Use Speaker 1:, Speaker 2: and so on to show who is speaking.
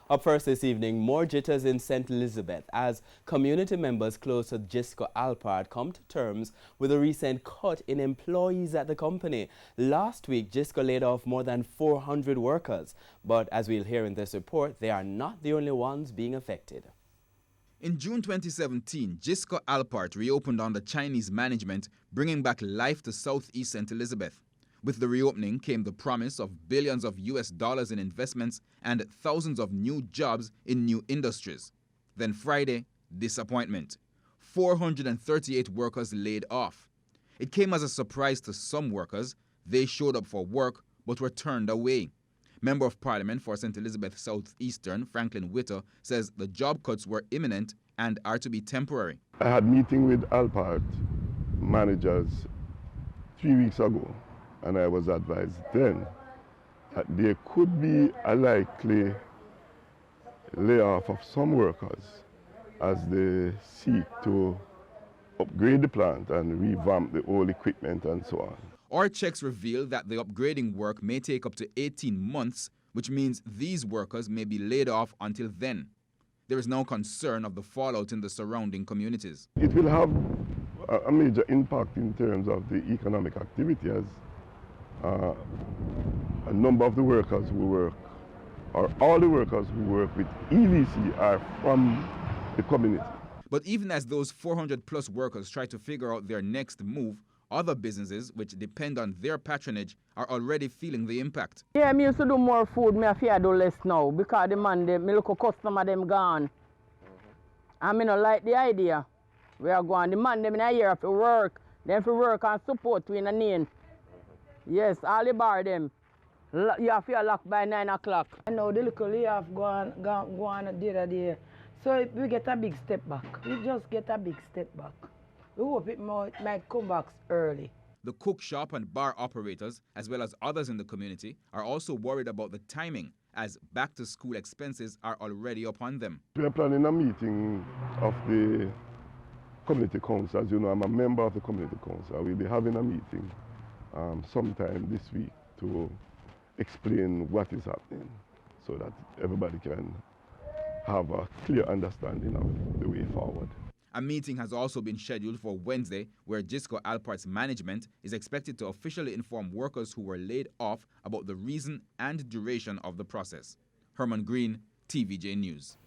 Speaker 1: Up first this evening, more jitters in St. Elizabeth as community members close to JISCO Alpart come to terms with a recent cut in employees at the company. Last week, JISCO laid off more than 400 workers, but as we'll hear in this report, they are not the only ones being affected.
Speaker 2: In June 2017, JISCO Alpart reopened under Chinese management, bringing back life to southeast St. Elizabeth. With the reopening came the promise of billions of US dollars in investments and thousands of new jobs in new industries. Then Friday, disappointment. 438 workers laid off. It came as a surprise to some workers. They showed up for work but were turned away. Member of Parliament for St. Elizabeth Southeastern, Franklin Witter, says the job cuts were imminent and are to be temporary.
Speaker 3: I had a meeting with Alpart managers 3 weeks ago, and I was advised then that there could be a likely layoff of some workers as they seek to upgrade the plant and revamp the old equipment and so on.
Speaker 2: Our checks reveal that the upgrading work may take up to 18 months, which means these workers may be laid off until then. There is now concern of the fallout in the surrounding communities.
Speaker 3: It will have a major impact in terms of the economic activity, as a number of the workers who work, or all the workers who work with EVC, are from the community.
Speaker 2: But even as those 400 plus workers try to figure out their next move, other businesses which depend on their patronage are already feeling the impact.
Speaker 4: Yeah, me used to do more food, me I do less now because the man, me look a customer them gone. And me not like the idea. We are going, the man them in a year for work, then for work and support we in a name. Yes, all the bar them. You have to lock by 9 o'clock. I know the little layoff go on the other day. So we get a big step back. We just get a big step back. We hope it might come back early.
Speaker 2: The cook shop and bar operators, as well as others in the community, are also worried about the timing, as back-to-school expenses are already upon them.
Speaker 3: We are planning a meeting of the community council. As you know, I'm a member of the community council. We'll be having a meeting sometime this week to explain what is happening so that everybody can have a clear understanding of the way forward.
Speaker 2: A meeting has also been scheduled for Wednesday, where JISCO Alpart's management is expected to officially inform workers who were laid off about the reason and duration of the process. Herman Green, TVJ News.